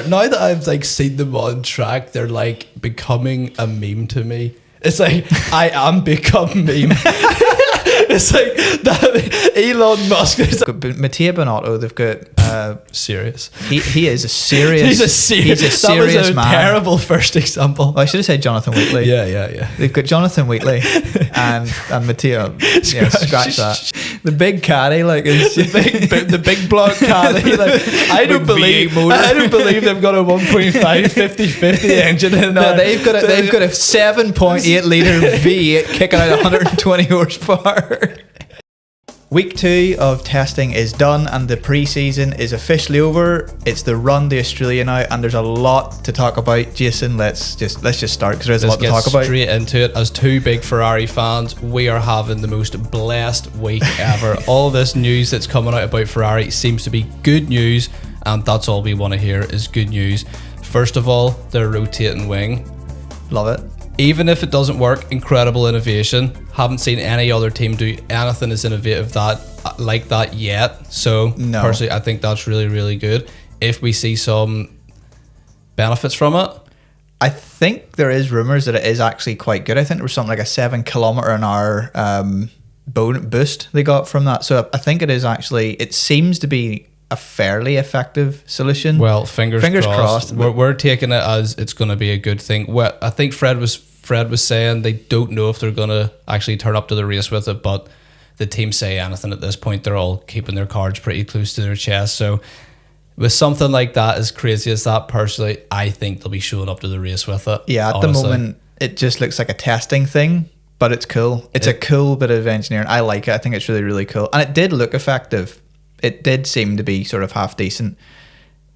Now that I've like seen them on track, they're like becoming a meme to me. It's like I am become meme. It's like that Elon Musk is Mattia Binotto, they've got serious. He is a serious. He's a serious that was a man. Terrible first example. Well, I should have said Jonathan Wheatley. Yeah. They've got Jonathan Wheatley and Mattia. Yeah, scratch that. The big caddy, like is the big block caddy. Like, I don't believe they've got a 1.5 50/50 engine in there. there. They've got a 7.8 litre V8 kicking out 120 horsepower. Week 2 of testing is done and the pre-season is officially over. It's the run to Australia now, and there's a lot to talk about. Jason, let's just start because there's a lot to talk about. Straight into it. As two big Ferrari fans, we are having the most blessed week ever. All this news that's coming out about Ferrari seems to be good news, and that's all we want to hear is good news. First of all, their rotating wing. Love it. Even if it doesn't work, incredible innovation. Haven't seen any other team do anything as innovative like that yet. So no. Personally, I think that's really, really good. If we see some benefits from it, I think there is rumours that it is actually quite good. I think there was something like a 7 km/h boost they got from that. So I think it is actually. It seems to be a fairly effective solution. Well, fingers crossed. We're taking it as it's going to be a good thing. Well, I think Fred was saying they don't know if they're going to actually turn up to the race with it, but the team say anything at this point. They're all keeping their cards pretty close to their chest. So with something like that, as crazy as that, personally, I think they'll be showing up to the race with it. Yeah, at honestly. The moment, it just looks like a testing thing, but it's cool. It's a cool bit of engineering. I like it. I think it's really, really cool. And it did look effective. It did seem to be sort of half decent.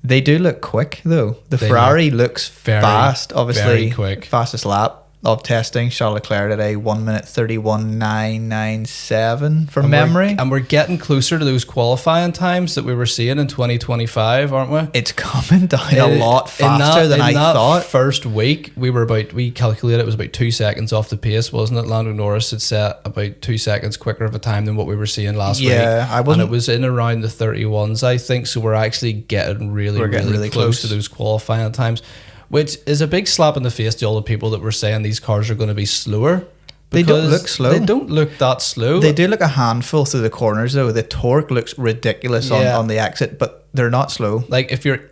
They do look quick though. The Ferrari looks fast, obviously. Very quick. Fastest lap of testing. Charles Leclerc today, 1:31.997 from memory. And we're getting closer to those qualifying times that we were seeing in 2025, aren't we? It's coming down a lot faster than I thought. First week, we calculated it was about 2 seconds off the pace, wasn't it? Lando Norris had set about 2 seconds quicker of a time than what we were seeing last week. Yeah, and it was in around the 31s, I think. So we're actually getting really close to those qualifying times, which is a big slap in the face to all the people that were saying these cars are going to be slower. They don't look slow. They don't look that slow. They do look a handful through the corners though. The torque looks ridiculous on the exit, but they're not slow. Like if they're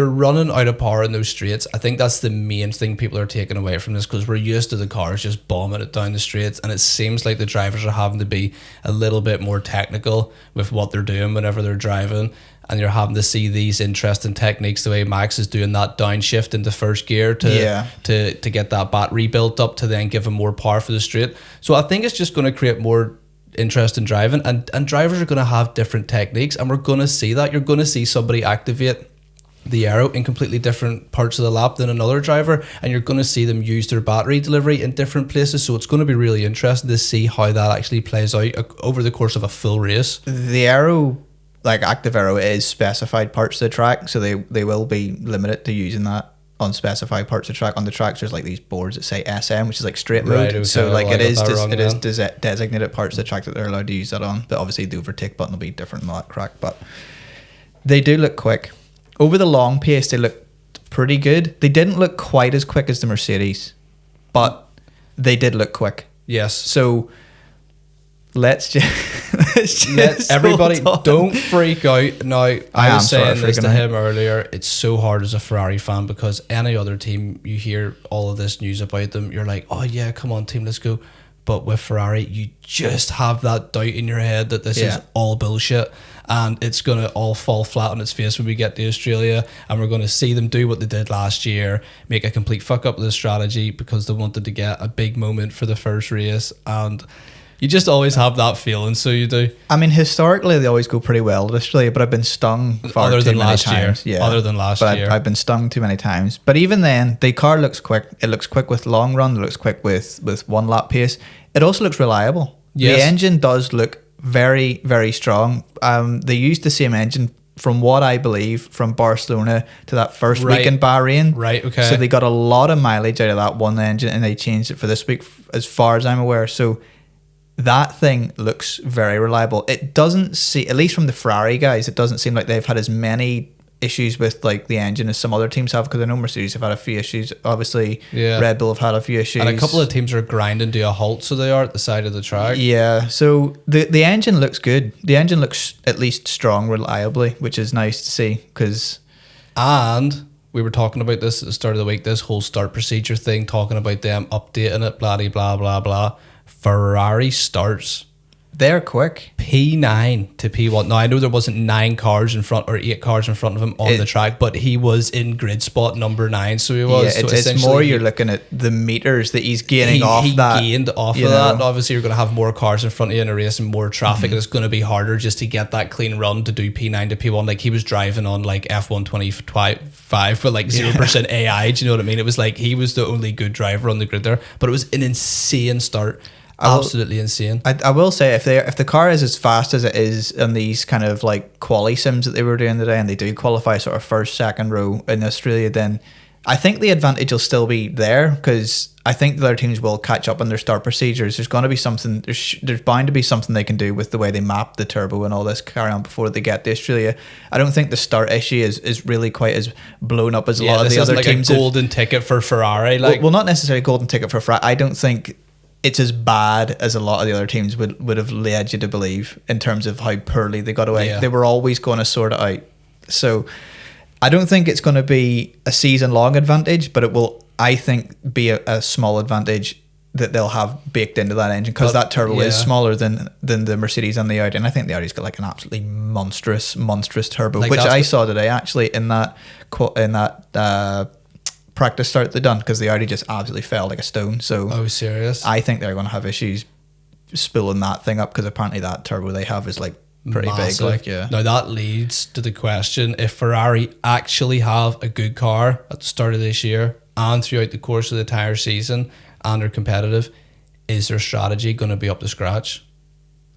running out of power in those straights. I think that's the main thing people are taking away from this, because we're used to the cars just bombing it down the straights, and it seems like the drivers are having to be a little bit more technical with what they're doing whenever they're driving. And you're having to see these interesting techniques, the way Max is doing that downshift into first gear to get that battery built up to then give him more power for the straight. So I think it's just going to create more interest in driving, and drivers are going to have different techniques, and we're going to see that. You're going to see somebody activate the aero in completely different parts of the lap than another driver, and you're going to see them use their battery delivery in different places. So it's going to be really interesting to see how that actually plays out over the course of a full race. The aero, like active aero, is specified parts of the track, so they will be limited to using that on specified parts of the track. On the tracks, there's like these boards that say SM, which is like straight mode. Right, okay. So like it is designated parts of the track that they're allowed to use that on. But obviously the overtake button will be different in that crack. But they do look quick. Over the long pace, they look pretty good. They didn't look quite as quick as the Mercedes, but they did look quick. Yes. So let's just everybody don't freak out. Now, I was saying this to him earlier, it's so hard as a Ferrari fan, because any other team, you hear all of this news about them, you're like, oh yeah, come on team, let's go. But with Ferrari, you just have that doubt in your head that this is all bullshit, and it's going to all fall flat on its face when we get to Australia, and we're going to see them do what they did last year, make a complete fuck up of the strategy because they wanted to get a big moment for the first race. And you just always have that feeling, so you do. I mean, historically, they always go pretty well at Australia, but I've been stung far too many times. Yeah, other than last year. I've been stung too many times. But even then, the car looks quick. It looks quick with long run. It looks quick with one lap pace. It also looks reliable. Yes. The engine does look very, very strong. They used the same engine, from what I believe, from Barcelona to that first week in Bahrain. Right, okay. So they got a lot of mileage out of that one engine, and they changed it for this week, as far as I'm aware. So that thing looks very reliable. It doesn't see, at least from the Ferrari guys, it doesn't seem like they've had as many issues with like the engine as some other teams have, because I know Mercedes have had a few issues. Obviously, Red Bull have had a few issues, and a couple of teams are grinding to a halt, so they are at the side of the track. Yeah, so the engine looks good. The engine looks at least strong reliably, which is nice to see. And we were talking about this at the start of the week, this whole start procedure thing, talking about them updating it, blah, blah, blah, blah. Ferrari starts. They're quick. P9 to P1. Now, I know there wasn't 9 cars in front or 8 cars in front of him on the track, but he was in grid spot number 9, so he was. Yeah, so it's more you're looking at the meters that he's gaining off that. He gained off of that. Obviously, you're going to have more cars in front of you in a race and more traffic, and it's going to be harder just to get that clean run to do P9 to P1. Like, he was driving on like F1 25 with like 0% AI. Do you know what I mean? It was like he was the only good driver on the grid there, but it was an insane start. Absolutely insane. I will say, if the car is as fast as it is in these kind of like quali sims that they were doing today, and they do qualify sort of first, second row in Australia, then I think the advantage will still be there, because I think the other teams will catch up on their start procedures. There's going to be something, there's bound to be something they can do with the way they map the turbo and all this carry on before they get to Australia. I don't think the start issue is really quite as blown up as a lot of the other like teams. A golden ticket for Ferrari. Like, well, not necessarily a golden ticket for Ferrari. I don't think it's as bad as a lot of the other teams would have led you to believe in terms of how poorly they got away. Yeah. They were always going to sort it out. So I don't think it's going to be a season-long advantage, but it will, I think, be a small advantage that they'll have baked into that engine, because that turbo is smaller than the Mercedes and the Audi. And I think the Audi's got like an absolutely monstrous turbo, like, which I saw today actually in that practice start they done, because the Audi just absolutely fell like a stone. So serious? I think they're going to have issues spooling that thing up, because apparently that turbo they have is like pretty massive. Big. Like, Now that leads to the question: if Ferrari actually have a good car at the start of this year and throughout the course of the entire season and are competitive, is their strategy going to be up to scratch?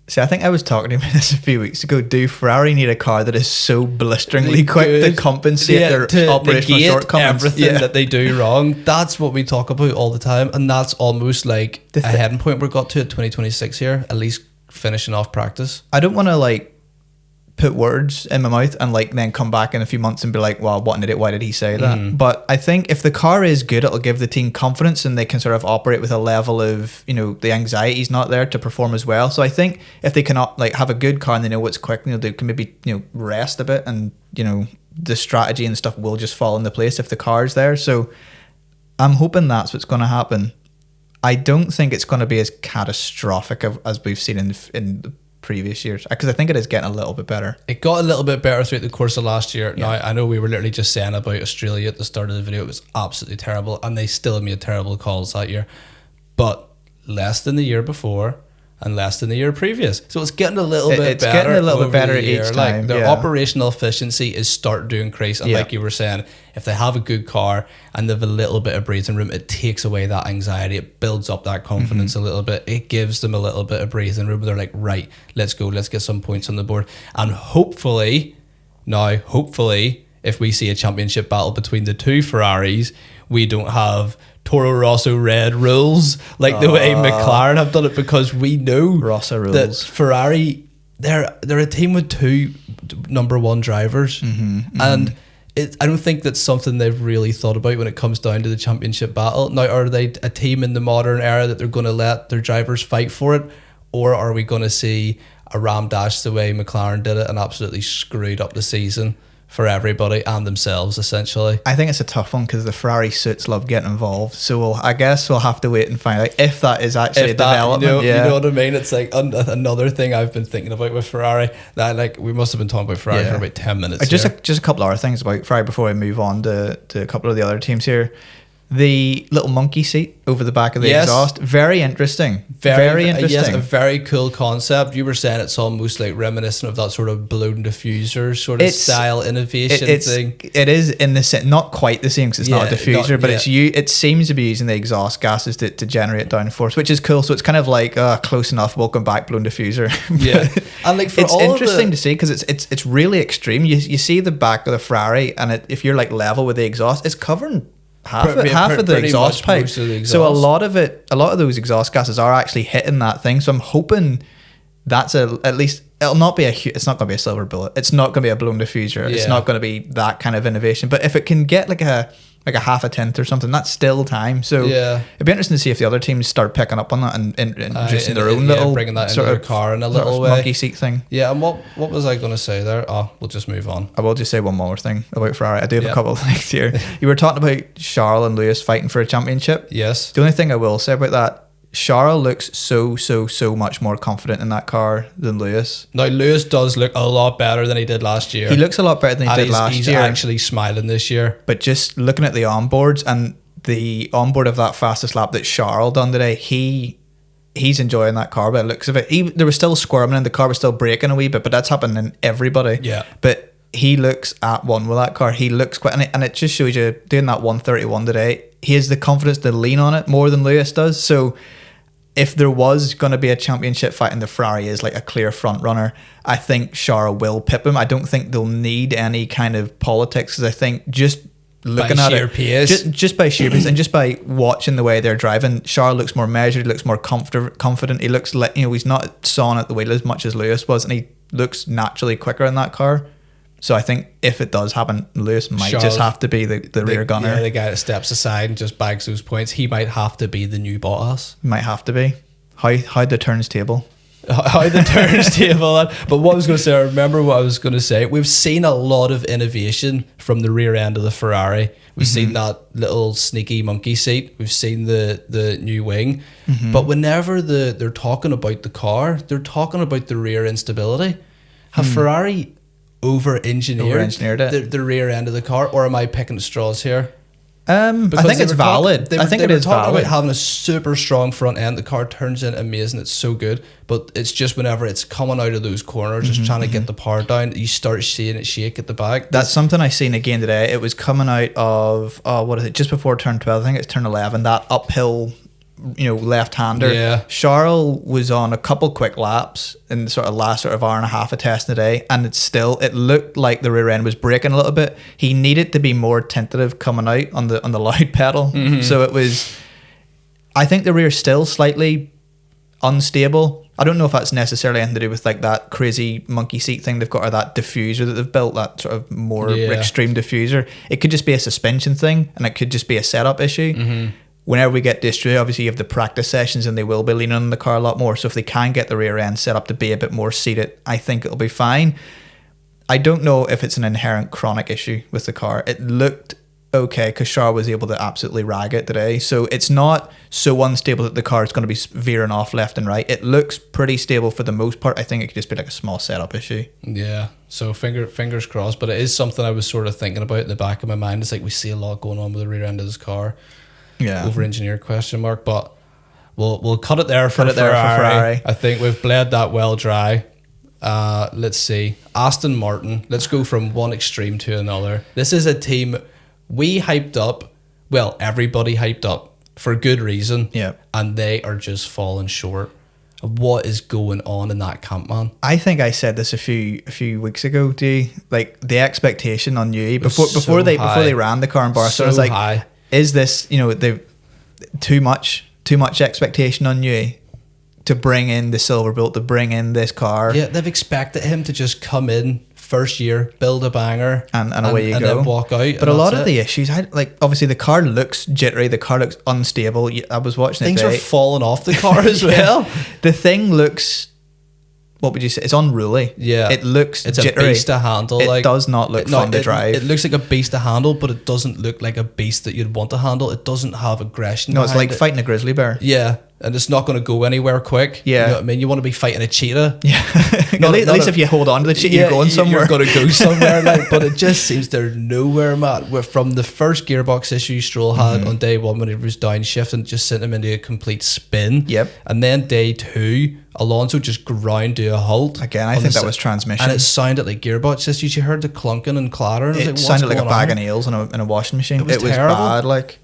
See, I think I was talking about this a few weeks ago. Do Ferrari need a car that is so blisteringly quick to compensate their operational shortcomings? Everything that they do wrong. That's what we talk about all the time, and that's almost like a heading point we got to at 2026 here, at least finishing off practice. I don't want to like put words in my mouth and like then come back in a few months and be like, well, what an idiot, why did he say that? But I think if the car is good, it'll give the team confidence, and they can sort of operate with a level of, the anxiety's not there to perform as well. So I think if they cannot like have a good car and they know what's quick, they can maybe rest a bit, and the strategy and stuff will just fall into place if the car's there. So I'm hoping that's what's going to happen. I don't think it's going to be as catastrophic as we've seen in the previous years, because I think it is getting a little bit better. It got a little bit better throughout the course of last year. Now, I know we were literally just saying about Australia at the start of the video, it was absolutely terrible, and they still made terrible calls that year, but less than the year before and less than the year previous. So it's getting a little bit better. It's getting a little bit better each time. Like, their operational efficiency is starting to increase. And like you were saying, if they have a good car and they have a little bit of breathing room, it takes away that anxiety. It builds up that confidence a little bit. It gives them a little bit of breathing room. They're like, right, let's go. Let's get some points on the board. And hopefully, if we see a championship battle between the two Ferraris, we don't have Toro Rosso red rules like the way McLaren have done it, because we know Rosso rules. That Ferrari, they're a team with two number one drivers, and I don't think that's something they've really thought about when it comes down to the championship battle. Now, are they a team in the modern era that they're going to let their drivers fight for it, or are we going to see a ram dash the way McLaren did it and absolutely screwed up the season for everybody and themselves, essentially? I think it's a tough one, because the Ferrari suits love getting involved. So I guess we'll have to wait and find out if that is actually a development. You know what I mean? It's like another thing I've been thinking about with Ferrari. That like we must have been talking about Ferrari for about 10 minutes. Just a couple of other things about Ferrari before we move on to a couple of the other teams here. The little monkey seat over the back of the exhaust, very interesting. Very interesting. Yes, a very cool concept. You were saying it's almost like reminiscent of that sort of balloon diffuser sort of style innovation thing. It is in the sense, not quite the same, because it's not a diffuser, but it seems to be using the exhaust gases to generate downforce, which is cool. So it's kind of like close enough. Welcome back, balloon diffuser. And like it's interesting to see, because it's really extreme. You see the back of the Ferrari, and if you're like level with the exhaust, it's covering half of the exhaust pipe. So a lot of those exhaust gases are actually hitting that thing. So I'm hoping at least it'll not be it's not going to be a silver bullet. It's not going to be a blown diffuser. It's not going to be that kind of innovation. But if it can get like a half a tenth or something, that's still time. So it'd be interesting to see if the other teams start picking up on that and introducing their own little bringing that sort into of their car in a little way. Monkey seat thing. Yeah, and what was I going to say there? Oh, we'll just move on. I will just say one more thing about Ferrari. I do have a couple of things here. You were talking about Charles and Lewis fighting for a championship. Yes. The only thing I will say about that, Charles looks so much more confident in that car than Lewis. Now, Lewis does look a lot better than he did last year. He looks a lot better than he did last year. He's actually smiling this year. But just looking at the onboards and the onboard of that fastest lap that Charles done today, he's enjoying that car by the looks of it. There was still squirming and the car was still braking a wee bit, but that's happening in everybody. Yeah. But he looks at one with that car. He looks quite, and it just shows you doing that 131 today, he has the confidence to lean on it more than Lewis does. So if there was going to be a championship fight and the Ferrari is like a clear front runner, I think Charles will pip him. I don't think they'll need any kind of politics, because I think just looking at it, just by sheer pace and just by watching the way they're driving, Charles looks more measured, he looks more confident. He looks like, he's not sawing at the wheel as much as Lewis was, and he looks naturally quicker in that car. So I think if it does happen, Lewis might just have to be the rear gunner. Yeah, the guy that steps aside and just bags those points. He might have to be the new Bottas. Might have to be. How the turns table. How the turns table. But what I was going to say, I remember what I was going to say. We've seen a lot of innovation from the rear end of the Ferrari. We've seen that little sneaky monkey seat. We've seen the new wing. But whenever they're talking about the car, they're talking about the rear instability. Have Ferrari over-engineered the rear end of the car, or am I picking straws here? I think it's valid. I think it is valid. About having a super strong front end, the car turns in amazing. It's so good, but it's just whenever it's coming out of those corners, just trying to get the power down, you start seeing it shake at the back. That's something I seen again today. It was coming out of what is it? Just before turn 12, I think it's turn 11. That uphill, left-hander. Yeah. Charles was on a couple quick laps in the sort of last hour and a half of testing today, and it looked like the rear end was braking a little bit. He needed to be more tentative coming out on the loud pedal. So it was, I think the rear still slightly unstable. I don't know if that's necessarily anything to do with like that crazy monkey seat thing they've got, or that diffuser that they've built, that sort of more extreme diffuser. It could just be a suspension thing, and it could just be a setup issue. Whenever we get this through, obviously you have the practice sessions and they will be leaning on the car a lot more. So if they can get the rear end set up to be a bit more seated, I think it'll be fine. I don't know if it's an inherent chronic issue with the car. It looked okay because Charles was able to absolutely rag it today. So it's not so unstable that the car is going to be veering off left and right. It looks pretty stable for the most part. I think it could just be like a small setup issue. Yeah. So fingers crossed. But it is something I was sort of thinking about in the back of my mind. It's like we see a lot going on with the rear end of this car. Yeah. Over-engineered question mark, but we'll cut it there for Ferrari. I think we've bled that well dry. Let's see. Aston Martin. Let's go from one extreme to another. This is a team we hyped up. Well, everybody hyped up for good reason. Yeah. And they are just falling short. What is going on in that camp, man? I think I said this a few weeks ago, like the expectation on Newey before they ran the car in Barcelona, was like high. Is this, they've too much expectation on you to bring in the silver bullet, to bring in this car? Yeah, they've expected him to just come in first year, build a banger, and away you go, and then walk out. But a lot of the issues, obviously the car looks jittery, the car looks unstable. I was watching things are falling off the car as well. The thing looks, what would you say? It's unruly. Yeah. It's jittery. A beast to handle. It does not look fun to drive. It looks like a beast to handle, but it doesn't look like a beast that you'd want to handle. It doesn't have aggression. No, it's like fighting a grizzly bear. Yeah. And it's not going to go anywhere quick. Yeah. You know what I mean? You want to be fighting a cheetah. Yeah. At least if you hold on to the cheetah, you're going somewhere. You're going to go somewhere. But it just seems they're nowhere, Matt. From the first gearbox issue Stroll had on day one when it was downshifting, just sent him into a complete spin. Yep. And then day two, Alonso just ground to a halt. Again, I think that was transmission. And it sounded like gearbox issues. You heard the clunking and clattering. It sounded like a bag of nails in a washing machine. It was terrible. Bad.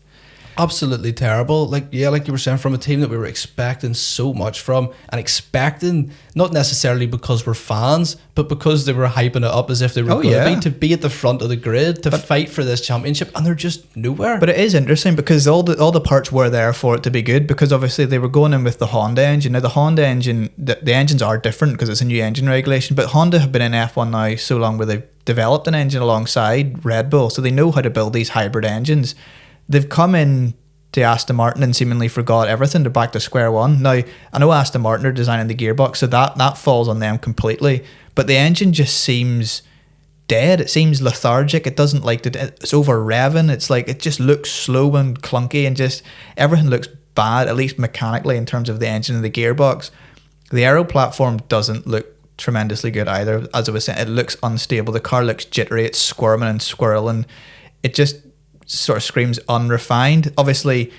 Absolutely terrible. Like you were saying, from a team that we were expecting so much from, and expecting not necessarily because we're fans, but because they were hyping it up as if they were going to be at the front of the grid to fight for this championship, and they're just nowhere. But it is interesting because all the parts were there for it to be good, because obviously they were going in with the Honda engine. Now the Honda engine, the engines are different because it's a new engine regulation, but Honda have been in F1 now so long where they've developed an engine alongside Red Bull, so they know how to build these hybrid engines. They've come in to Aston Martin and seemingly forgot everything. They're back to square one. Now, I know Aston Martin are designing the gearbox, so that falls on them completely. But the engine just seems dead. It seems lethargic. It doesn't like it's over revving. It's like it just looks slow and clunky, and just everything looks bad, at least mechanically, in terms of the engine and the gearbox. The aero platform doesn't look tremendously good either. As I was saying, it looks unstable. The car looks jittery. It's squirming and squirreling. It just sort of screams unrefined. Obviously,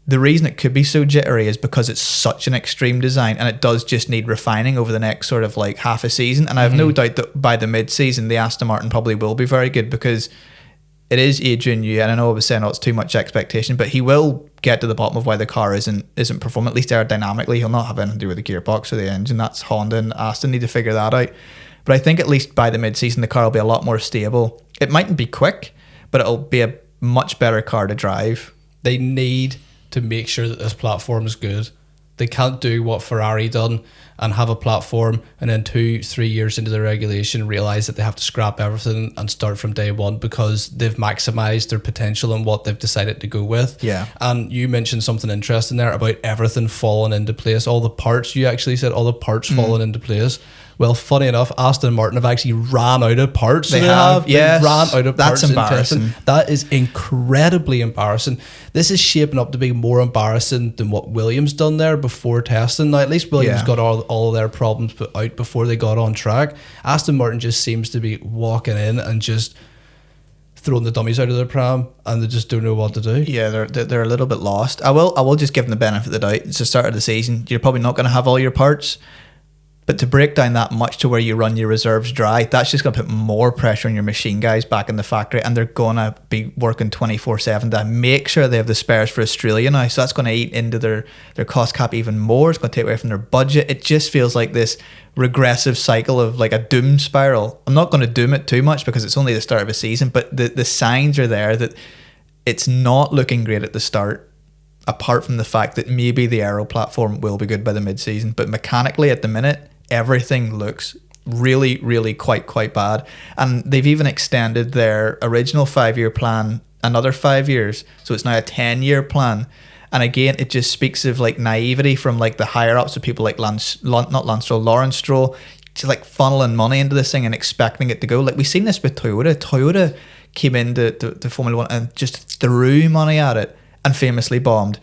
the reason it could be so jittery is because it's such an extreme design, and it does just need refining over the next sort of like half a season. And I have no doubt that by the mid-season, the Aston Martin probably will be very good, because it is Adrian Newey, and I know I was saying it's too much expectation, but he will get to the bottom of why the car isn't performing, at least aerodynamically. He'll not have anything to do with the gearbox or the engine. That's Honda and Aston need to figure that out. But I think at least by the mid-season, the car will be a lot more stable. It mightn't be quick, but it'll be a much better car to drive. They need to make sure that this platform is good. They can't do what Ferrari done and have a platform and then 2-3 years into the regulation realise that they have to scrap everything and start from day one, because they've maximised their potential and what they've decided to go with. Yeah. And you mentioned something interesting there about everything falling into place. All the parts, you actually said all the parts falling into place. Well, funny enough, Aston Martin have actually ran out of parts. They have. Yes. They ran out of parts. That's embarrassing. That is incredibly embarrassing. This is shaping up to be more embarrassing than what Williams done there before testing. Now, at least Williams got all their problems put out before they got on track. Aston Martin just seems to be walking in and just throwing the dummies out of their pram, and they just don't know what to do. Yeah, they're a little bit lost. I will just give them the benefit of the doubt. It's the start of the season. You're probably not going to have all your parts. But to break down that much to where you run your reserves dry, that's just going to put more pressure on your machine guys back in the factory, and they're going to be working 24/7 to make sure they have the spares for Australia now. So that's going to eat into their cost cap even more. It's going to take away from their budget. It just feels like this regressive cycle of like a doom spiral. I'm not going to doom it too much because it's only the start of a season, but the signs are there that it's not looking great at the start, apart from the fact that maybe the aero platform will be good by the mid-season. But mechanically at the minute, everything looks really, really quite bad. And they've even extended their original 5-year plan another 5 years. So it's now a 10-year plan. And again, it just speaks of like naivety from like the higher ups of people like Lawrence Stroll, to like funneling money into this thing and expecting it to go. Like we've seen this with Toyota. Toyota came into Formula One and just threw money at it and famously bombed.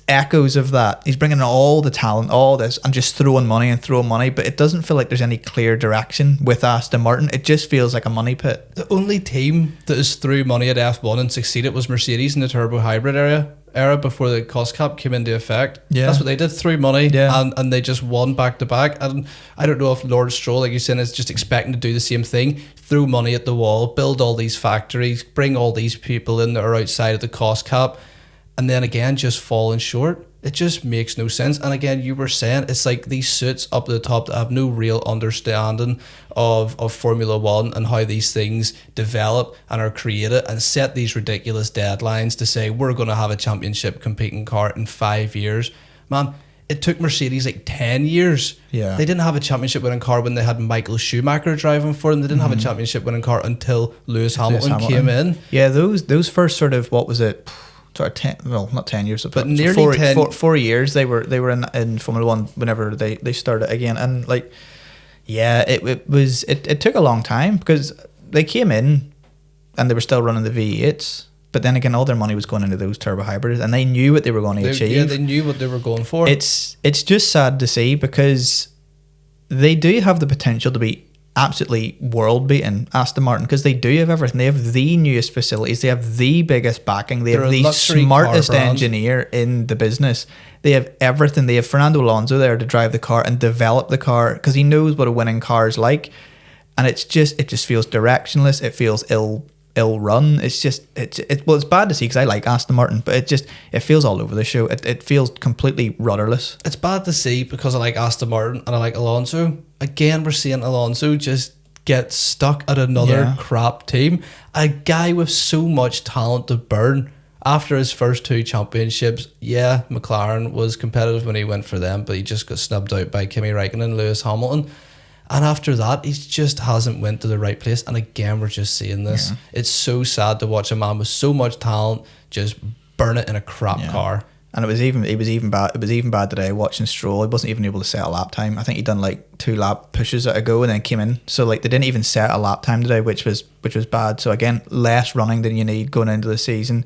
Echoes of that. He's bringing in all the talent, all this, and just throwing money, but it doesn't feel like there's any clear direction with Aston Martin. It just feels like a money pit. The only team that has threw money at F1 and succeeded was Mercedes in the turbo hybrid era before the cost cap came into effect. Yeah. That's what they did, threw money, and they just won back to back. And I don't know if Lawrence Stroll, like you said, is just expecting to do the same thing, throw money at the wall, build all these factories, bring all these people in that are outside of the cost cap, and then again just falling short. It just makes no sense. And again, you were saying it's like these suits up at the top that have no real understanding of Formula One and how these things develop and are created, and set these ridiculous deadlines to say we're going to have a championship competing car in 5 years. Man, it took Mercedes like 10 years. Yeah. They didn't have a championship winning car when they had Michael Schumacher driving for them. They didn't have a championship winning car until Lewis Hamilton came in. Yeah, those first sort of, what was it? Sort of 10, well, not 10 years, but nearly 4 years they were in Formula One whenever they started again. And like, yeah, it took a long time because they came in and they were still running the V8s, but then again all their money was going into those turbo hybrids, and they knew what they were going to achieve. Yeah, they knew what they were going for. It's just sad to see, because they do have the potential to be absolutely world beating, Aston Martin, because they do have everything. They have the newest facilities, they have the biggest backing, they have the smartest engineer in the business, they have everything. They have Fernando Alonso there to drive the car and develop the car, because he knows what a winning car is like. And it just feels directionless, it feels ill run. It's just well, it's bad to see because I like Aston Martin, but it feels all over the show. It feels completely rudderless. It's bad to see because I like Aston Martin and I like Alonso. Again, we're seeing Alonso just get stuck at another crap team. A guy with so much talent to burn. After his first 2 championships, McLaren was competitive when he went for them, but he just got snubbed out by Kimi Räikkönen and Lewis Hamilton. And after that, he just hasn't went to the right place. And again, we're just seeing this. Yeah. It's so sad to watch a man with so much talent just burn it in a crap car. And it was even bad today watching Stroll. He wasn't even able to set a lap time. I think he'd done like 2 lap pushes at a go and then came in. So like they didn't even set a lap time today, which was bad. So again, less running than you need going into the season.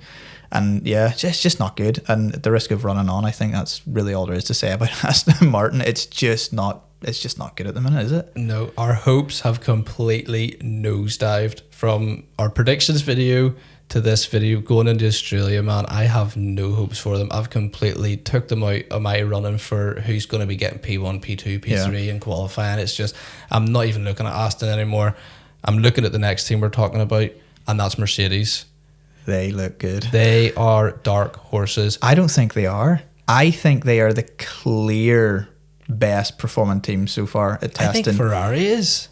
And it's just not good. And at the risk of running on, I think that's really all there is to say about Aston Martin. It's just not good at the minute, is it? No, our hopes have completely nosedived from our predictions video to this video going into Australia, man. I have no hopes for them. I've completely took them out of my running for who's going to be getting P1, P2, P3 in qualifying. It's just, I'm not even looking at Aston anymore. I'm looking at the next team we're talking about, and that's Mercedes. They look good. They are dark horses. I don't think they are. I think they are the clear best performing team so far at testing. I think Ferrari is.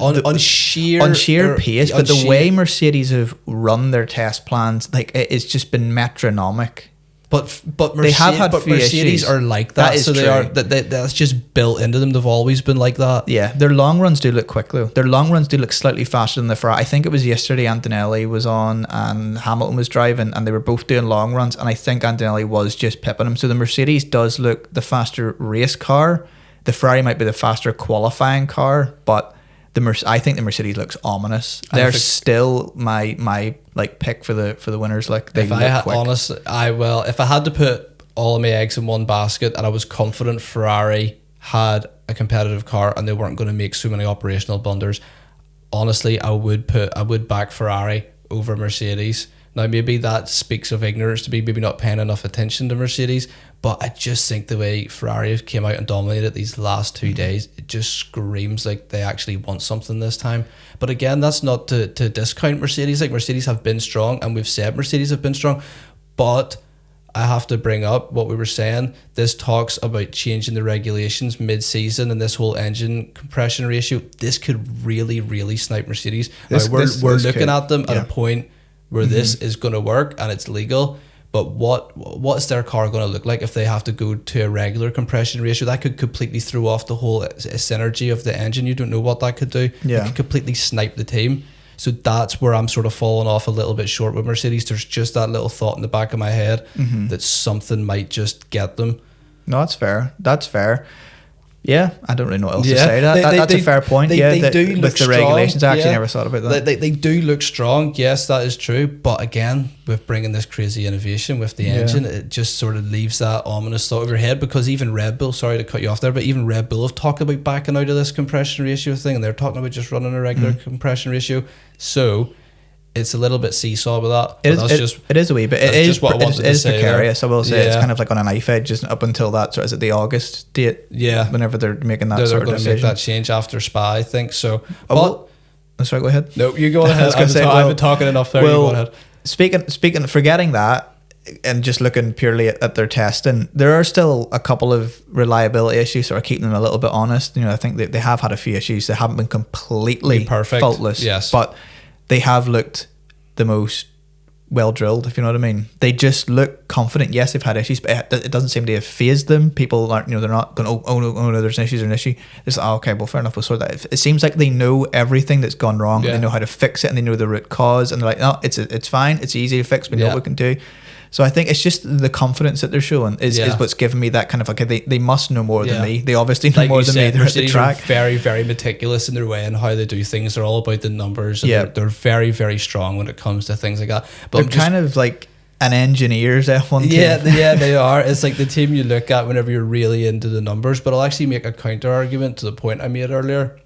On sheer pace, but the way Mercedes have run their test plans, like it's just been metronomic. But they have had Mercedes are like that, so they are that's just built into them. They've always been like that. Yeah, their long runs do look quick though. Their long runs do look slightly faster than the Ferrari. I think it was yesterday Antonelli was on and Hamilton was driving, and they were both doing long runs, and I think Antonelli was just pipping him. So the Mercedes does look the faster race car. The Ferrari might be the faster qualifying car, but I think the Mercedes looks ominous. They're still my like pick for the winners. Like if I had to put all of my eggs in one basket, and I was confident Ferrari had a competitive car and they weren't going to make so many operational blunders, honestly, I would back Ferrari over Mercedes. Now maybe that speaks of ignorance to me, maybe not paying enough attention to Mercedes, but I just think the way Ferrari have came out and dominated these last 2 days, it just screams like they actually want something this time. But again, that's not to discount Mercedes. Like Mercedes have been strong, and we've said Mercedes have been strong, but I have to bring up what we were saying. This talks about changing the regulations mid-season and this whole engine compression ratio. This could really, really snipe Mercedes. We're looking at them at a point where this is going to work and it's legal, but what's their car going to look like if they have to go to a regular compression ratio? That could completely throw off the whole synergy of the engine. You don't know what that could do. It could completely snipe the team. So that's where I'm sort of falling off a little bit short with Mercedes. There's just that little thought in the back of my head that something might just get them. No, that's fair. Yeah, I don't really know what else to say. That's a fair point. They do look with the regulations. I actually never thought about that. They do look strong. Yes, that is true. But again, with bringing this crazy innovation with the engine, it just sort of leaves that ominous thought over your head, because even Red Bull, sorry to cut you off there, but even Red Bull have talked about backing out of this compression ratio thing, and they're talking about just running a regular compression ratio. So it's a little bit seesaw with that. It is a wee bit. It is precarious. I will say it's kind of like on a knife edge, just up until that. So is it the August date? Yeah. Whenever they're making that sort of decision. They're going to make that change after Spa, I think. So, sorry, go ahead. No, you go ahead. I've been talking enough there. Well, you go ahead. Speaking, forgetting that, and just looking purely at their testing, there are still a couple of reliability issues that are keeping them a little bit honest. I think they have had a few issues. They haven't been completely faultless. Yes. But they have looked the most well drilled, if you know what I mean. They just look confident. Yes, they've had issues, but it doesn't seem to have phased them. People aren't, they're not going, oh no, there's an issue. It's okay, well, fair enough, we'll sort that. It seems like they know everything that's gone wrong. And they know how to fix it, and they know the root cause, and they're like, no, it's fine, it's easy to fix, we know what we can do. So I think it's just the confidence that they're showing is what's given me that kind of, okay, they must know more than me. They obviously know more than me. They're at the track. Very, very meticulous in their way and how they do things. They're all about the numbers. And they're very, very strong when it comes to things like that. But they're kind of like an engineer's F1 team. Yeah, they are. It's like the team you look at whenever you're really into the numbers. But I'll actually make a counter argument to the point I made earlier.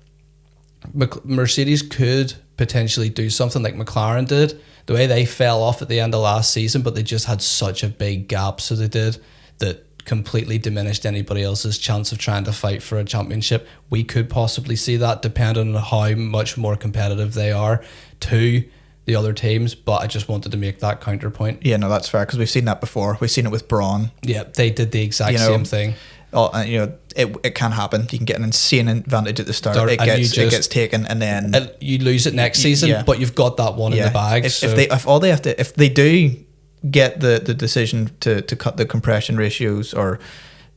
Mercedes could potentially do something like McLaren did. The way they fell off at the end of last season, but they just had such a big gap, so they did, that completely diminished anybody else's chance of trying to fight for a championship. We could possibly see that, depending on how much more competitive they are. 2, the other teams, but I just wanted to make that counterpoint. Yeah, no, that's fair, because we've seen that before. We've seen it with Braun. Yeah, they did the exact same thing. It can happen. You can get an insane advantage at the start. It gets taken, and then you lose it next season. But you've got that one in the bag. If they do get the decision to cut the compression ratios or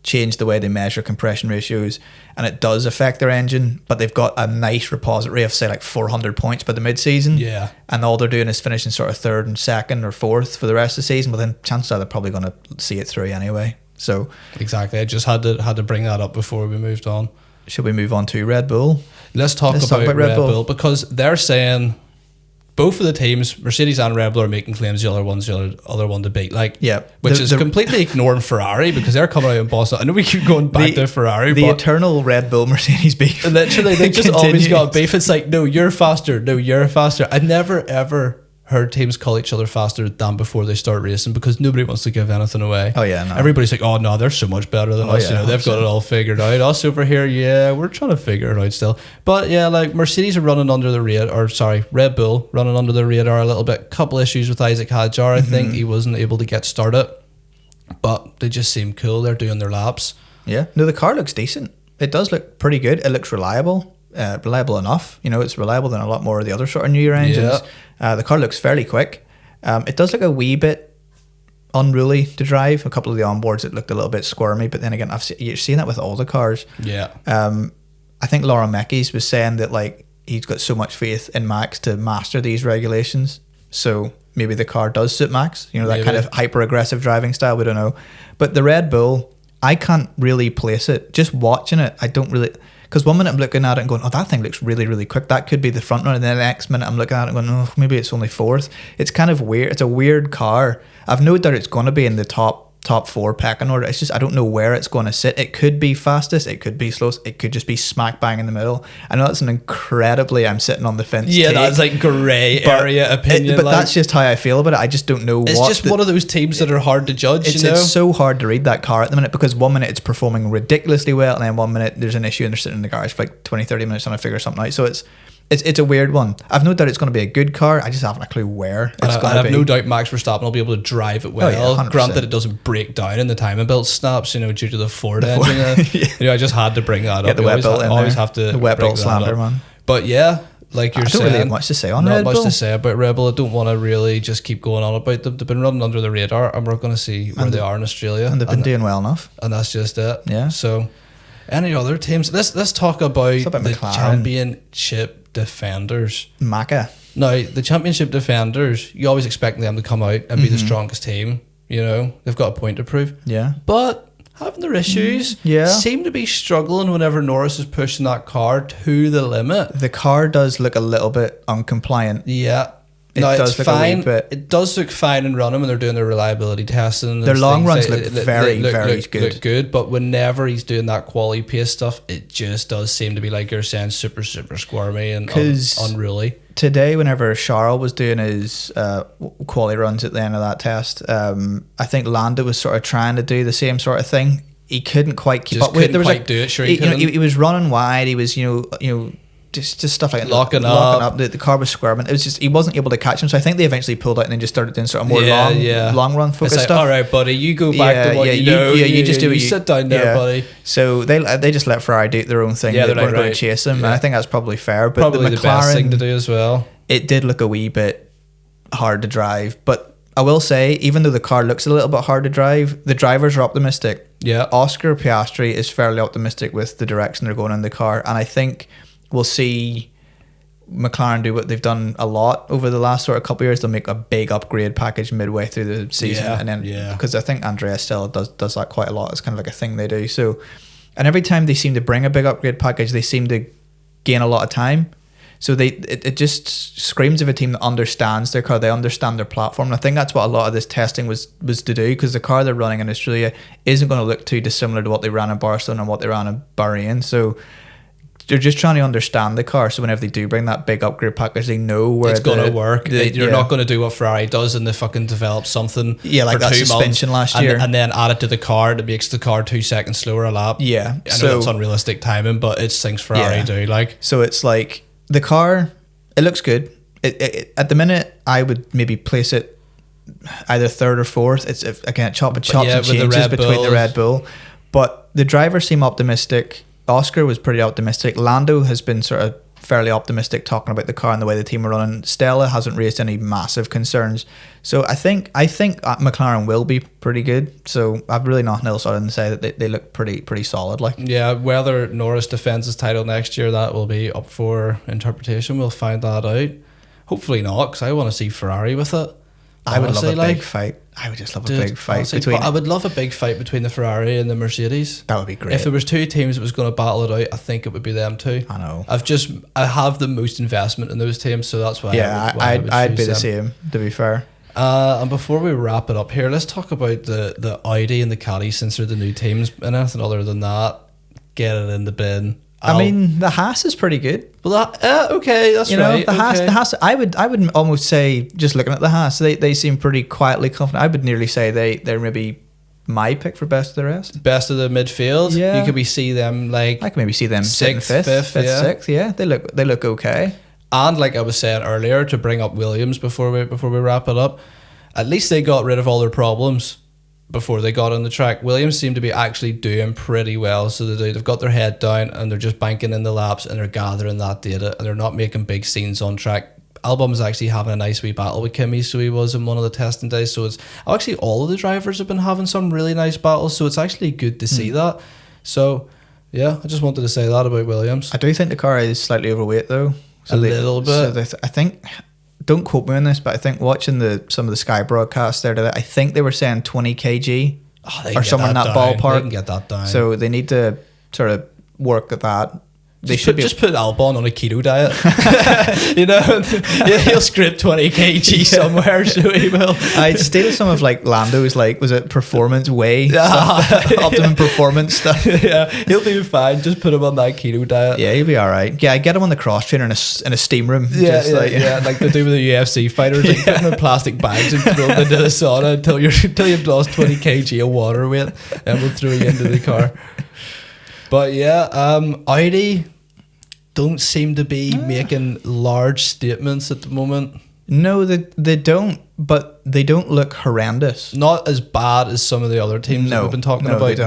change the way they measure compression ratios, and it does affect their engine, but they've got a nice repository of say like 400 points by the mid-season, and all they're doing is finishing sort of third and second or fourth for the rest of the season, well then chances are they're probably going to see it through anyway. So exactly, I just had to bring that up before we moved on. Should we move on to Red Bull? Let's talk about Red Bull, because they're saying both of the teams, Mercedes and Red Bull, are making claims the other one's the other one to beat. Which is completely ignoring Ferrari, because they're coming out in Boston. I know we keep going back to Ferrari, the eternal Red Bull Mercedes beef. Literally, they just always got beef. It's like, no, you're faster. No, you're faster. I never ever heard teams call each other faster than before they start racing, because nobody wants to give anything away. Oh yeah, no. Everybody's like, oh no, they're so much better than us. Yeah, they've got it all figured out. Us over here, we're trying to figure it out still. But yeah, like Mercedes are running under the radar, Red Bull running under the radar a little bit. Couple issues with Isaac Hadjar. I think he wasn't able to get started, but they just seem cool. They're doing their laps. Yeah, no, the car looks decent. It does look pretty good. It looks reliable. Reliable enough. It's reliable than a lot more of the other sort of newer engines. The car looks fairly quick. It does look a wee bit unruly to drive. A couple of the onboards, it looked a little bit squirmy, but then again, you're seeing that with all the cars. Yeah. I think Laura Meckes was saying that like he's got so much faith in Max to master these regulations. So maybe the car does suit Max. That kind of hyper aggressive driving style. We don't know. But the Red Bull, I can't really place it. Just watching it, I don't really. Because one minute I'm looking at it and going, oh, that thing looks really, really quick. That could be the front runner. And then the next minute I'm looking at it and going, oh, maybe it's only fourth. It's kind of weird. It's a weird car. I've no doubt it's going to be in the top 4 pecking order. It's just I don't know where it's going to sit. It could be fastest. It could be slowest. It could just be smack bang in the middle. I know that's an incredibly I'm sitting on the fence. Yeah, that's like grey area opinion. But that's just how I feel about it. I just don't know. It's just one of those teams that are hard to judge. It's so hard to read that car at the minute, because one minute it's performing ridiculously well, and then one minute there's an issue and they're sitting in the garage for like 20-30 minutes trying to figure something out. So it's a weird one. I've no doubt it's going to be a good car. I just haven't a clue where it's going to be. I have no doubt Max Verstappen will be able to drive it well. Oh, yeah, granted, it doesn't break down in the timing belt snaps, due to the Ford engine. I just had to bring that up. The wet belt always have to. The wet belt slander, man. But yeah, like you're saying, I don't really have much to say on Red Bull. Not much to say about Red Bull. I don't want to really just keep going on about them. They've been running under the radar, and we're going to see where they are in Australia. And they've been doing well enough. And that's just it. Yeah. So, any other teams? Let's talk about the championship defenders. Macca. Now, the championship defenders, you always expect them to come out and be the strongest team. They've got a point to prove. Yeah. But having their issues, seem to be struggling whenever Norris is pushing that car to the limit. The car does look a little bit uncompliant. Yeah. It does look fine. A wee bit. It does look fine in running when they're doing their reliability testing. Their long runs look very good. Look good, but whenever he's doing that quali pace stuff, it just does seem to be, like you're saying, super, super squirmy and unruly. Today, whenever Charles was doing his quali runs at the end of that test, I think Landa was sort of trying to do the same sort of thing. He couldn't quite keep up with it. He was running wide. He was, just stuff like locking up. The car was squirming. It was just he wasn't able to catch him. So I think they eventually pulled out and then just started doing sort of more long run focused stuff. All right, buddy, you go back to what you know. You just do. You sit down there, buddy. So they just let Ferrari do their own thing. Yeah, they weren't going to chase him. And I think that's probably fair. But probably the best thing to do as well. It did look a wee bit hard to drive, but I will say, even though the car looks a little bit hard to drive, the drivers are optimistic. Yeah, Oscar Piastri is fairly optimistic with the direction they're going in the car, and I think we'll see McLaren do what they've done a lot over the last sort of couple of years. They'll make a big upgrade package midway through the season, and then because I think Andrea still does that quite a lot. It's kind of like a thing they do. So, and every time they seem to bring a big upgrade package, they seem to gain a lot of time. So it just screams of a team that understands their car. They understand their platform. And I think that's what a lot of this testing was to do, because the car they're running in Australia isn't going to look too dissimilar to what they ran in Barcelona and what they ran in Bahrain. So they're just trying to understand the car, so whenever they do bring that big upgrade package, they know where it's going to work. You're not going to do what Ferrari does and they fucking develop something like that suspension last year and then add it to the car that makes the car 2 seconds slower a lap. Yeah, I know that's unrealistic timing, but it's things Ferrari do. Like, so it's like the car, it looks good. It at the minute, I would maybe place it either third or fourth. It's again chops and changes between the Red Bull, but the drivers seem optimistic. Oscar was pretty optimistic. Lando has been sort of fairly optimistic, talking about the car and the way the team are running. Stella hasn't raised any massive concerns, so I think McLaren will be pretty good. So I've really nothing else other than to say that they look pretty solid. Like, yeah, whether Norris defends his title next year, that will be up for interpretation. We'll find that out. Hopefully not, because I want to see Ferrari with it. I would love a big fight. I would just love a big fight between. I would love a big fight between the Ferrari and the Mercedes. That would be great. If there was two teams that was going to battle it out, I think it would be them two. I know. I have the most investment in those teams, so that's why. Yeah, I'd be the same. To be fair. And before we wrap it up here, let's talk about the Audi and the Caddy, since they're the new teams. And anything other than that, get it in the bin. I mean, the Haas is pretty good. Well, okay, that's right. The Haas. I would almost say, just looking at the Haas, they seem pretty quietly confident. I would nearly say they're maybe my pick for best of the rest. Best of the midfield. Yeah, you could see them like. I could maybe see them sixth, fifth, sixth. Yeah, they look okay. And like I was saying earlier, to bring up Williams before we wrap it up, at least they got rid of all their problems before they got on the track. Williams seem to be actually doing pretty well. So they've got their head down and they're just banking in the laps and they're gathering that data and they're not making big scenes on track. Albon is actually having a nice wee battle with Kimi, so he was in one of the testing days. So it's actually all of the drivers have been having some really nice battles. So it's actually good to see that. So yeah, I just wanted to say that about Williams. I do think the car is slightly overweight though. So a little bit. So I think. Don't quote me on this, but I think watching some of the Sky broadcasts there today, I think they were saying 20 kg or somewhere in that ballpark. They can get that down. So they need to sort of work at that. They just put Albon on a keto diet. He'll scrape 20 kg somewhere, so he will. I'd steal some of like Lando's, like, was it performance whey? Optimum performance stuff. Yeah, he'll be fine. Just put him on that keto diet. Yeah, he'll be all right. Yeah, I get him on the cross trainer in a steam room. Yeah, like they do with the UFC fighters. Like put them in plastic bags and throw them into the sauna until you've lost 20 kg of water weight, and we'll throw you into the car. But yeah, Audi don't seem to be making large statements at the moment. No, they don't, but they don't look horrendous. Not as bad as some of the other teams that we've been talking about.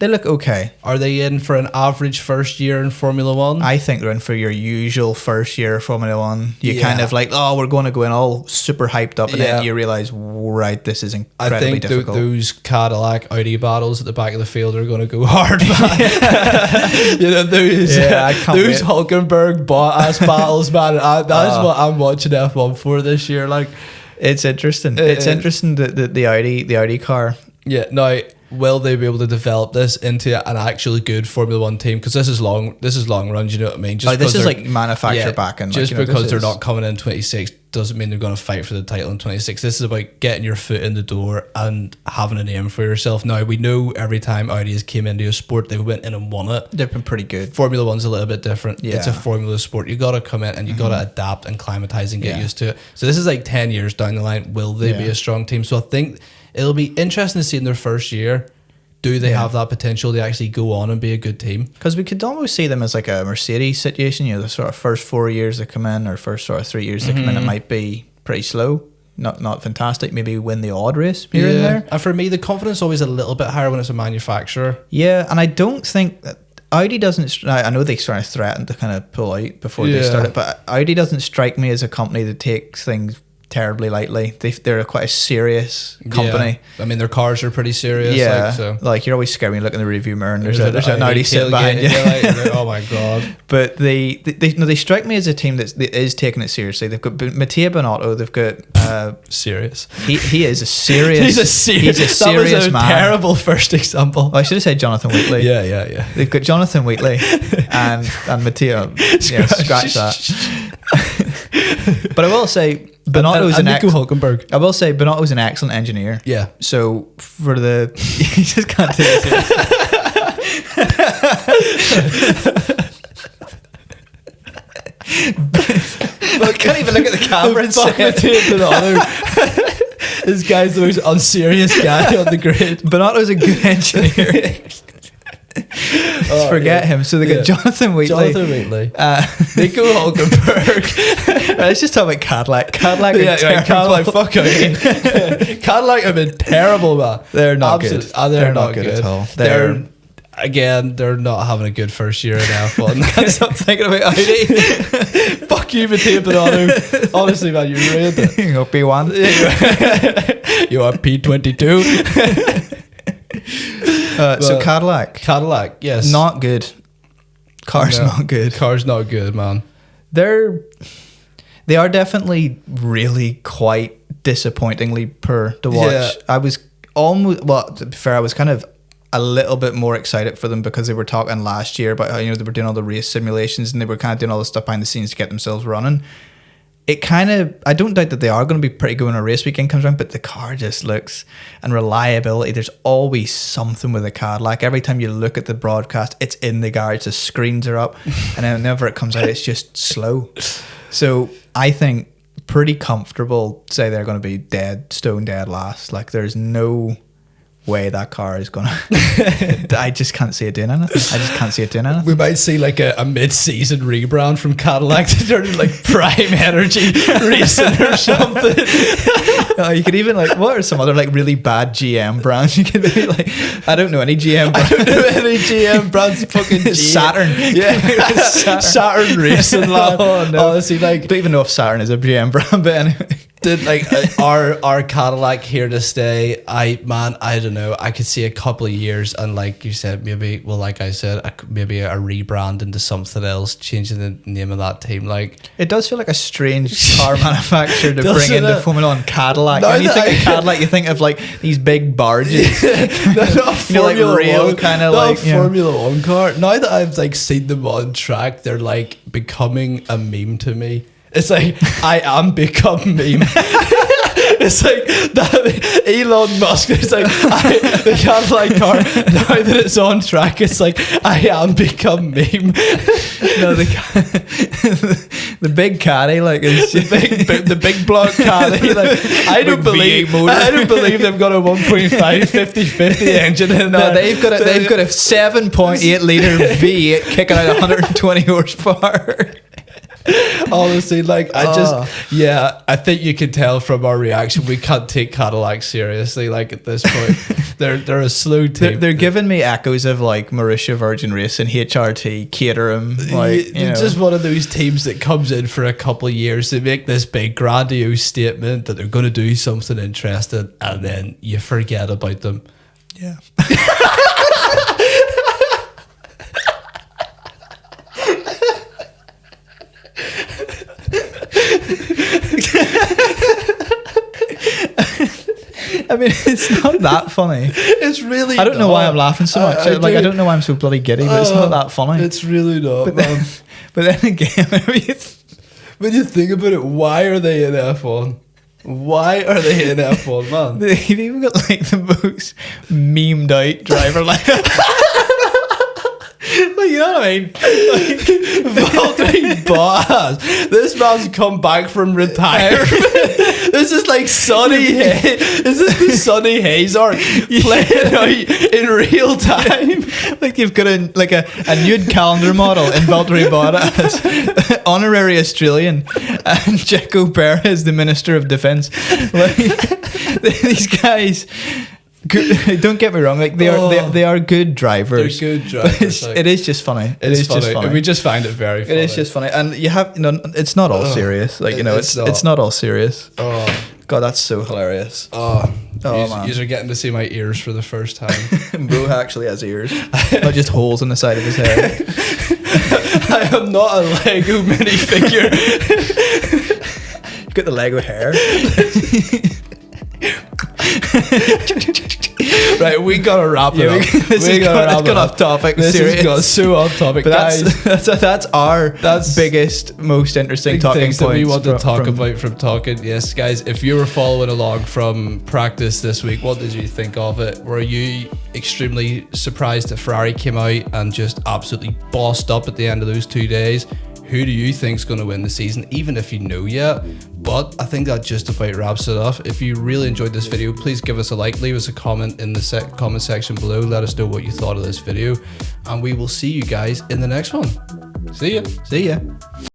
They look okay. Are they in for an average first year in Formula One? I think they're in for your usual first year Formula One. You kind of like, we're going to go in all super hyped up, and then you realise, right, this is incredibly difficult. I think those Cadillac Audi battles at the back of the field are going to go hard, man. Those Hulkenberg Bottas battles, man. That is what I'm watching F1 for this year. Like, it's interesting. It's interesting that the Audi car. Yeah. Now, will they be able to develop this into an actually good Formula One team? Because this is long run. You know what I mean? Just this is like manufacturer back, and just because they're not coming in 26 doesn't mean they're going to fight for the title in 26. This is about getting your foot in the door and having a name for yourself. Now, we know every time Audi has came into a sport, they went in and won it. They've been pretty good. Formula One's a little bit different. Yeah. It's a formula sport. You got to come in and you got to adapt and climatize and get used to it. So this is like 10 years down the line. Will they be a strong team? So I think it'll be interesting to see in their first year, do they have that potential to actually go on and be a good team? Because we could almost see them as like a Mercedes situation. The sort of first 4 years they come in, or first sort of 3 years they come in, it might be pretty slow, not fantastic. Maybe win the odd race here and there. And for me, the confidence is always a little bit higher when it's a manufacturer. Yeah, and I don't think that Audi doesn't. I know they sort of threatened to kind of pull out before they started, but Audi doesn't strike me as a company that takes things terribly lightly. They're quite a serious company. I mean, their cars are pretty serious. Like you're always scared when you look in the review mirror and there's an Audi sitting behind you. Like, oh my god! But they strike me as a team that is taking it seriously. They've got Mattia Binotto. They've got serious. He is a serious. He's a serious that was a man. Terrible first example. I should have said Jonathan Wheatley. Yeah. They've got Jonathan Wheatley and Mattia. Scratch that. But I will say, Binotto's Nico Hulkenberg. I will say Binotto's an excellent engineer. Yeah. So for the you just can't take it I can't even look at the camera and say it. This guy's the most unserious guy on the grid. Binotto's a good engineer. Forget him. So they got Jonathan Wheatley. Nico Hulkenberg. Let's just talk about Cadillac. Cadillac, fuck again. Cadillac have been terrible, man. They're not good. They're not good at all. They're not having a good first year in F1. Can't stop thinking about Audi. Fuck you, Mateo Auto. Honestly, man, you ruined it. You P1. You are P22. So Cadillac, yes, not good. Car's not good. Car's not good, man. They are definitely really quite disappointingly poor to watch. Yeah. I was almost, well, to be fair, I was kind of a little bit more excited for them because they were talking last year about how, they were doing all the race simulations and they were kind of doing all the stuff behind the scenes to get themselves running. It kind of, I don't doubt that they are going to be pretty good when a race weekend comes around, but the car just looks, and reliability, there's always something with a Cadillac. Every time you look at the broadcast, it's in the garage, the screens are up, and then whenever it comes out, it's just slow. So I think pretty comfortable say they're going to be stone dead last. Like, there's no way that car is gonna I just can't see it doing anything. We might see like a mid-season rebrand from Cadillac to turn into like Prime Energy Racing or something. You could even like, what are some other like really bad GM brands? You could maybe like, I don't know any GM brands. I don't know any GM brands. Fucking Saturn. Saturn Racing, lad. Oh, no. Honestly, like, I don't even know if Saturn is a GM brand, but anyway. Did like our Cadillac here to stay? I don't know. I could see a couple of years, and like you said, maybe like I said, maybe a rebrand into something else, changing the name of that team. Like, it does feel like a strange car manufacturer to bring into Formula One. Cadillac. When you think of Cadillac, you think of like these big barges. They're not Formula One, kind of like Formula One car. Now that I've like seen them on track, they're like becoming a meme to me. It's like, I am become meme. It's like that Elon Musk is like, the Cadillac car, now that it's on track, it's like, I am become meme. No, the big caddy, like, is the big block caddy, like, I don't believe they've got a 1.5 50/50 engine in there. No, they've got a 7.8 litre V8 kicking out 120 horsepower. Honestly, like, I think you can tell from our reaction we can't take Cadillac seriously. Like, at this point, they're a slow team. They're giving me echoes of like Marussia Virgin Racing, HRT, Caterham. Like, just one of those teams that comes in for a couple of years. They make this big grandiose statement that they're going to do something interesting, and then you forget about them. Yeah. I mean, it's not that funny. It's really I don't know why I'm laughing so much. I don't know why I'm so bloody giddy, but it's not that funny. It's really not, man. But then again, when you think about it, why are they in F1? Why are they in F1, man? They've even got like the most memed out driver lineup. Like, you know what I mean? Like, Valtteri Bottas. This man's come back from retirement. This is like Sonny Hayes. This is the Sonny Hayes arc playing out in real time. Like, you've got a nude calendar model in Valtteri Bottas, honorary Australian, and Checo Perez, the Minister of Defence. Like, these guys. Good, don't get me wrong. Like, they are good drivers. They're good drivers. It is just funny. It's just funny. We just find it very funny. It is just funny, and you have it's not all serious. Like, it's not all serious. Oh God, that's so hilarious. Man, you're getting to see my ears for the first time. Bo actually has ears, not just holes in the side of his head. I am not a Lego minifigure. You've got the Lego hair. Right, we gotta wrap it up. It's gone off topic. This has got so off topic, but guys. That's our biggest, most interesting talking points that we want to talk about from talking. Yes, guys, if you were following along from practice this week, what did you think of it? Were you extremely surprised that Ferrari came out and just absolutely bossed up at the end of those 2 days? Who do you think's going to win the season, even if you know yet? But I think that just about wraps it up. If you really enjoyed this video, please give us a like, leave us a comment in the comment section below. Let us know what you thought of this video, and we will see you guys in the next one. See ya. See ya.